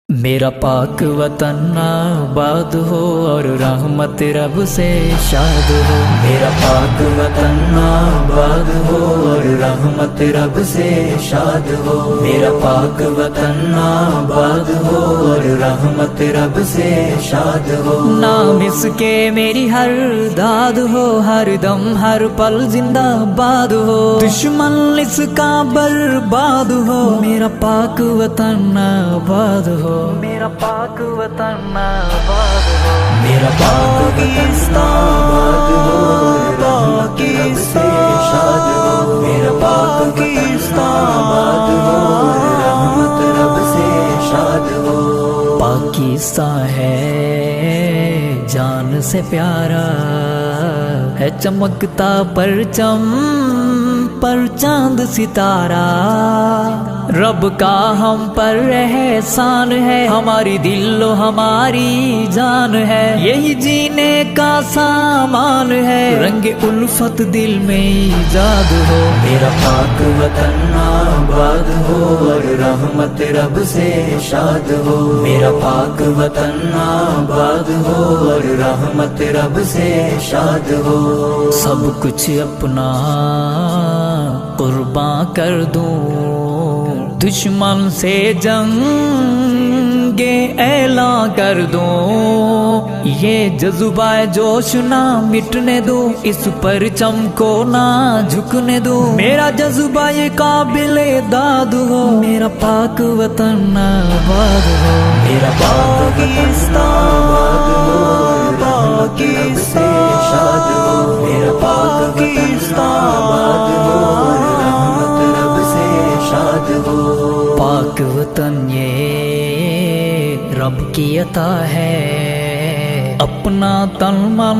میرا پاک وطن آباد ہو اور رحمت رب سے شاد ہو۔ میرا پاک وطن آباد ہو اور رحمت رب سے شاد ہو۔ میرا پاک وطن آباد ہو اور رحمت رب سے شاد ہو۔ نام اس کے میری ہر داد ہو، ہر دم ہر پل زندہ باد ہو، دشمن اس کا برباد ہو۔ میرا پاک وطن آباد ہو، میرا پاک وطن آباد ہو۔ میرا پاکستان آباد ہو، رب سے شاد ہو۔ میرا پاکستان آباد ہو، رحمت رب سے شاد ہو۔ پاکستان ہے جان سے پیارا، ہے چمکتا پرچم پر چاند ستارہ، رب کا ہم پر احسان ہے، ہماری دل و ہماری جان ہے، یہی جینے کا سامان ہے، رنگ الفت دل میں ایجاد ہو۔ میرا پاک وطن آباد ہو اور رحمت رب سے شاد ہو۔ میرا پاک وطن آباد ہو اور رحمت رب سے شاد ہو۔ سب کچھ اپنا قربان کر دوں، دشمن سے جنگ اعلان کر دوں، یہ جذبہ جوش نہ مٹنے دوں، اس پرچم کو نہ جھکنے دوں، میرا جذبہ یہ قابل داد ہو۔ میرا پاک وطن آباد ہو، میرا پاکستان آباد ہو، رب سے شاد ہو۔ میرا پاکستان آباد ہو، رحمت رب سے شاد ہو۔ پاک وطن یہ رب کی عطا ہے، اپنا تن من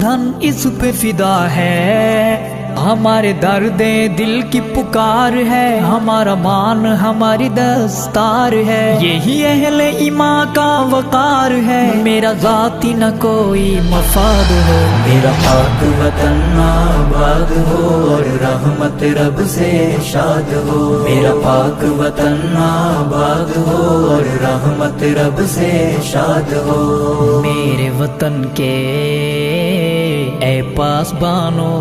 دھن اس پہ فدا ہے، ہمارے درد دل کی پکار ہے، ہمارا مان ہماری دستار ہے، یہی اہل ایمان کا وقار ہے، میرا ذاتی نہ کوئی مفاد ہو۔ میرا پاک وطن آباد ہو اور رحمت رب سے شاد ہو۔ میرا پاک وطن آباد ہو اور رحمت رب سے شاد ہو۔ میرے وطن کے اے پاسبانو،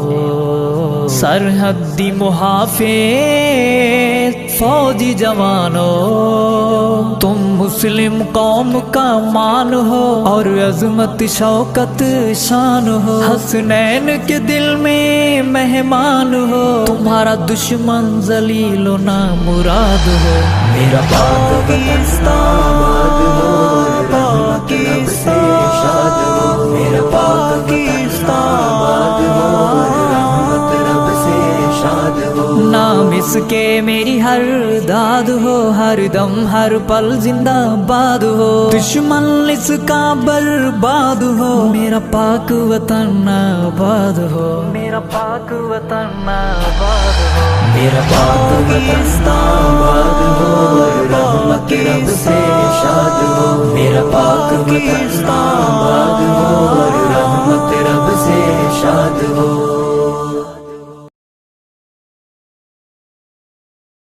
سرحدی محافظ فوجی جوانو، تم مسلم قوم کا مان ہو اور عظمت شوکت شان ہو، حسنین کے دل میں مہمان ہو، تمہارا دشمن ذلیل و نامراد ہو۔ میرا پاکستان آباد ہو، رحمت رب سے شاد ہو۔ میرا پاکستان آباد ہو، رحمت رب سے شاد ہو۔ نام اس کے میری ہر داد ہو، ہر دم ہر پل زندہ باد ہو، دشمن اس کا برباد ہو۔ میرا پاک وطن آباد ہو، میرا پاک وطن آباد ہو۔ میرا پاکستان آباد ہو، رحمت رب سے شاد ہو۔ میرا پاکستان آباد